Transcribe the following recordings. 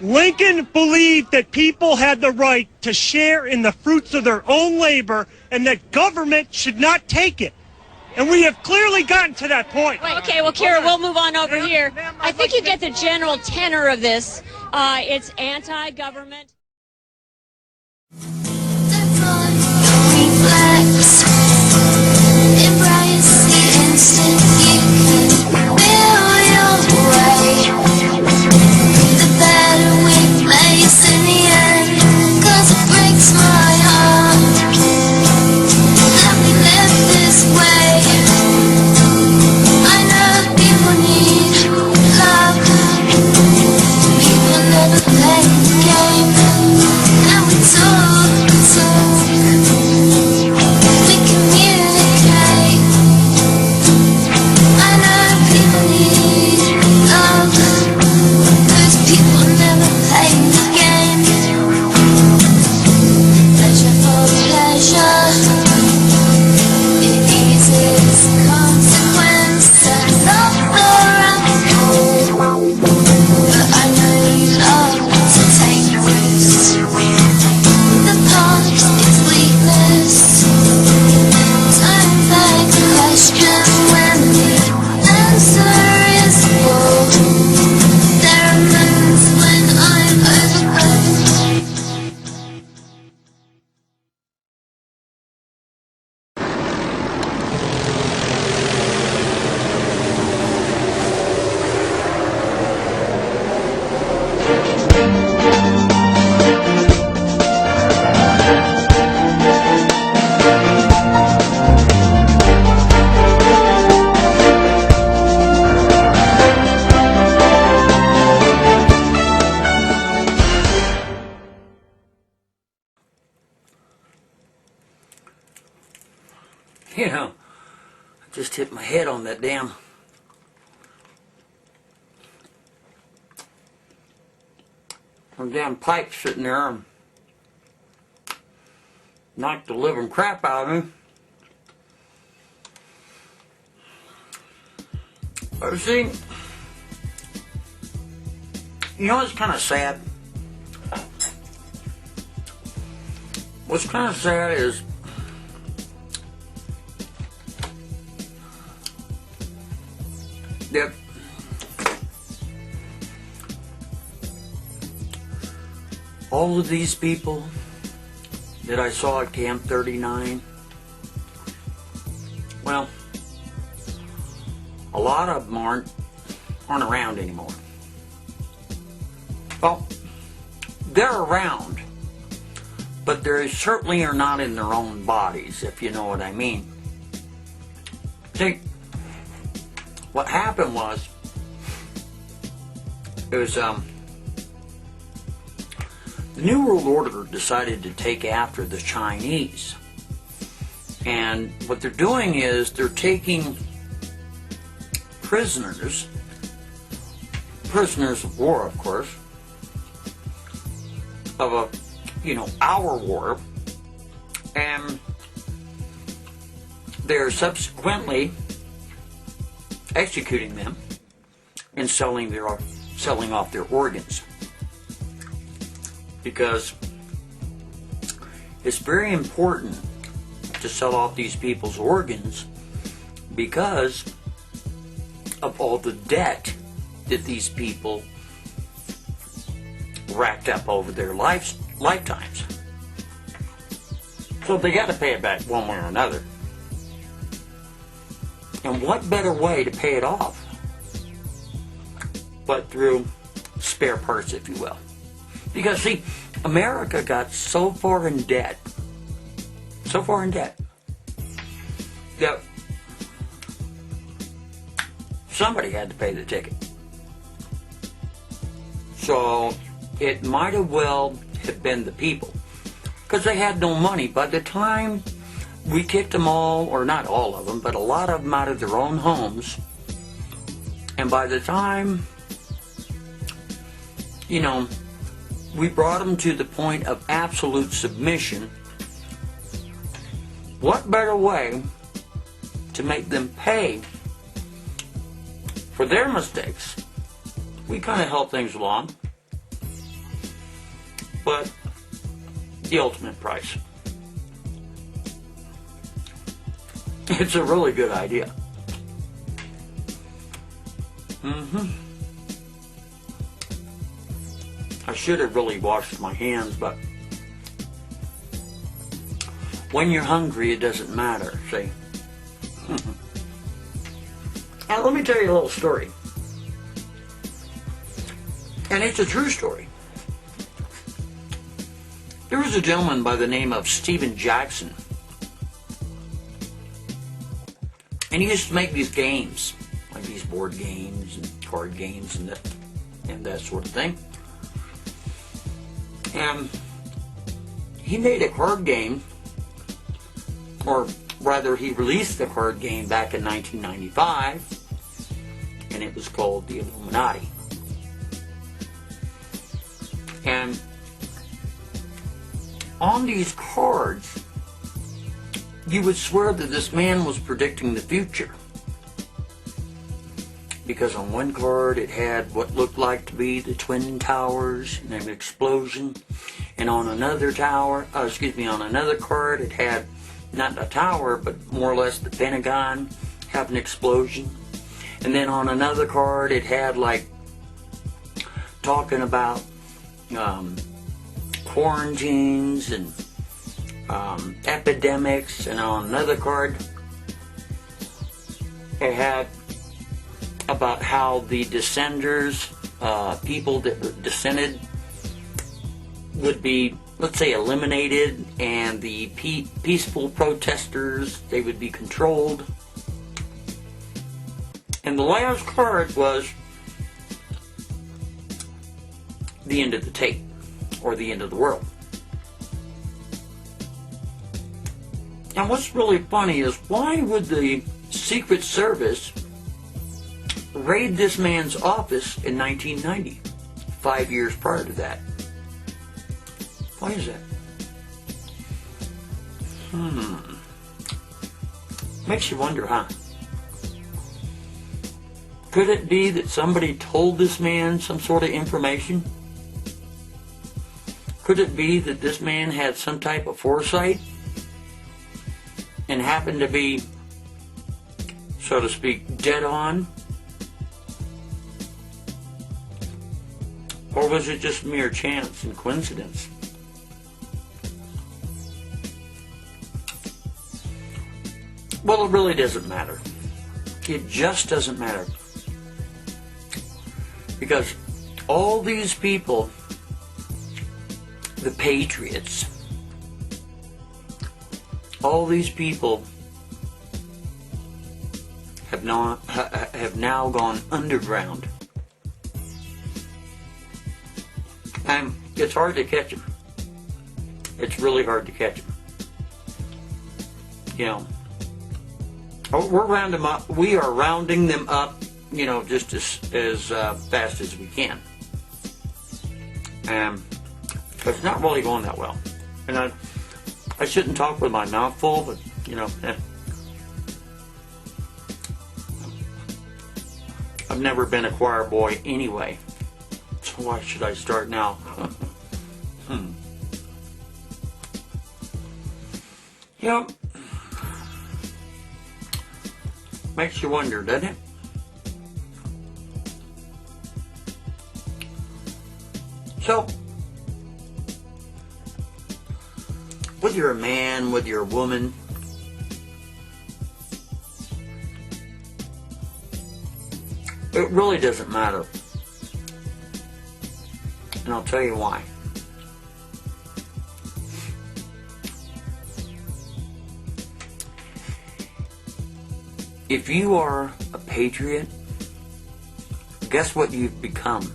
Lincoln believed that people had the right to share in the fruits of their own labor and that government should not take it. And we have clearly gotten to that point. Wait, okay, well, Kira, we'll move on over here. I think you get the general tenor of this. It's anti-government. Reflex, embrace the instant you can will your way. The better we place in the end, 'cause it breaks my heart that we live this way. I know people need love, people never play the game, and we talk, we communicate. I know people need love, those people never play the game. Pleasure for pleasure, it eases consequences of the rabbit. But I know you love to take risks. The past is weakness. Don't beg the question when the answer is war. There are moments when I'm overwhelmed. You know, I just hit my head on that damn pipe sitting there and knocked the living crap out of me. But see, you know what's kind of sad? What's kind of sad is that all of these people that I saw at Camp 39, well, a lot of them aren't around anymore. Well, they're around, but they certainly are not in their own bodies, if you know what I mean. See, what happened was, the New World Order decided to take after the Chinese. And what they're doing is they're taking prisoners of war, of course, of our war, and they're subsequently executing them and selling off their organs, because it's very important to sell off these people's organs because of all the debt that these people racked up over their lifetimes. So they got to pay it back one way or another. And what better way to pay it off but through spare parts, if you will? Because, see, America got so far in debt, that somebody had to pay the ticket. So it might have well have been the people, because they had no money. By the time we kicked them all, or not all of them, but a lot of them out of their own homes, and by the time, we brought them to the point of absolute submission, what better way to make them pay for their mistakes? We kind of helped things along. but the ultimate price. It's a really good idea. I should have really washed my hands, but when you're hungry, it doesn't matter, see? Now, let me tell you a little story. And it's a true story. There was a gentleman by the name of Stephen Jackson. And he used to make these games, like these board games and card games and that sort of thing. And he made a card game, or rather he released the card game back in 1995, and it was called the Illuminati. And on these cards, you would swear that this man was predicting the future. Because on one card it had what looked like to be the Twin Towers and an explosion. And on another on another card it had not a tower, but more or less the Pentagon have an explosion. And then on another card it had like talking about quarantines and epidemics. And on another card it had about how the descenders, people that were descended, would be, let's say, eliminated, and the peaceful protesters, they would be controlled. And the last card was the end of the tape, or the end of the world. And what's really funny is, why would the Secret Service raid this man's office in 1990, 5 years prior to that? Why is that? Makes you wonder, huh? Could it be that somebody told this man some sort of information? Could it be that this man had some type of foresight and happened to be, so to speak, dead on? Or was it just mere chance and coincidence? Well, it really doesn't matter. It just doesn't matter. Because all these people, the patriots, all these people have now gone underground. And it's hard to catch them. It's really hard to catch them. You know, we're rounding them up. We are rounding them up, you know, just as fast as we can. But it's not really going that well. And I shouldn't talk with my mouth full, but, you know, I've never been a choir boy anyway. So why should I start now? Yep. Makes you wonder, doesn't it? So, whether you're a man, whether you're a woman, it really doesn't matter. And I'll tell you why. If you are a patriot, guess what you've become?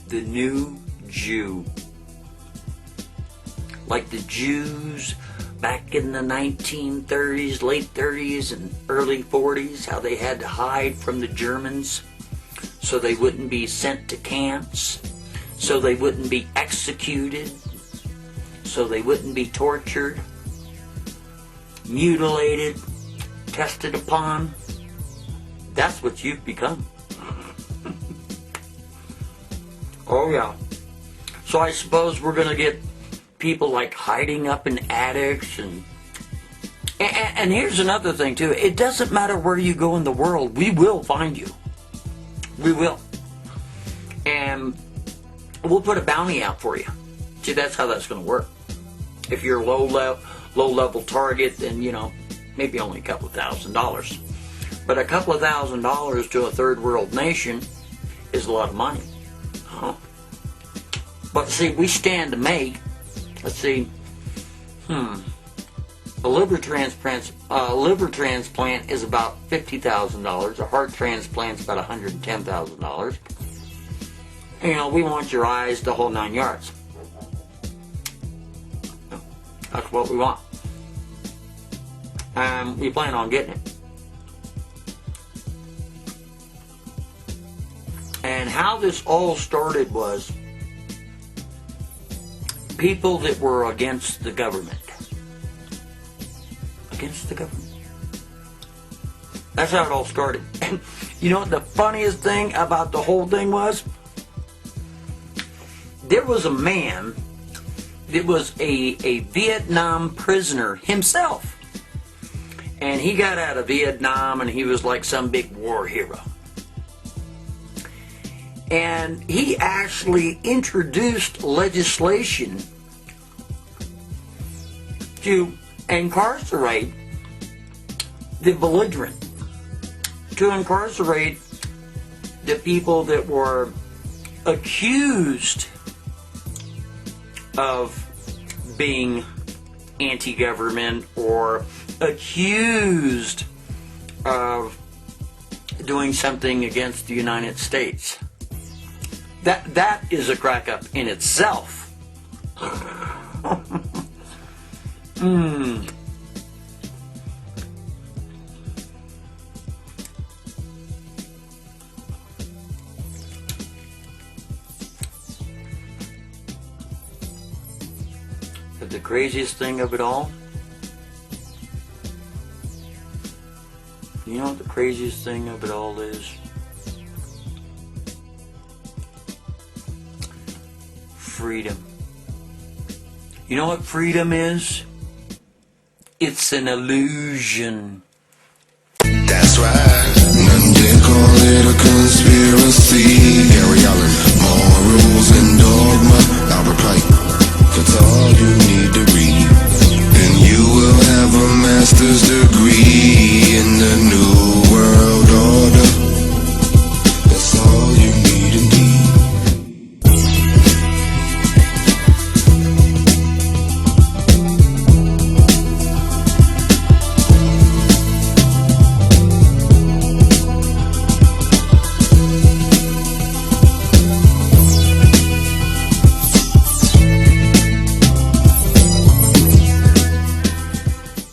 The new Jew. Like the Jews back in the 1930s, late 30s and early 40s, how they had to hide from the Germans so they wouldn't be sent to camps, so they wouldn't be executed, so they wouldn't be tortured, mutilated, tested upon. That's what you've become. Oh, yeah. So I suppose we're going to get people like hiding up in attics and here's another thing too. It doesn't matter where you go in the world, we will find you. We will. And we'll put a bounty out for you. See, that's how that's going to work. If you're a low level target, then, you know, maybe only a couple of $1,000s. But a couple of $1,000s to a third world nation is a lot of money. Huh? But see, we stand to make, let's see, a liver transplant is about $50,000. A heart transplant's about $110,000. You know, we want your eyes, the whole 9 yards. That's what we want. We plan on getting it. And how this all started was people that were against the government. Against the government. That's how it all started. And you know what the funniest thing about the whole thing was? There was a man that was a Vietnam prisoner himself. And he got out of Vietnam and he was like some big war hero. And he actually introduced legislation to incarcerate the belligerent, to incarcerate the people that were accused of being anti-government or accused of doing something against the United States. That is a crack up in itself. But the craziest thing of it all, you know what the craziest thing of it all is? Freedom. You know what freedom is? It's an illusion. That's right. None can call it a conspiracy. Gary Allen, morals and dogma. Albert Pike, that's all you need to read. And you will have a master's degree.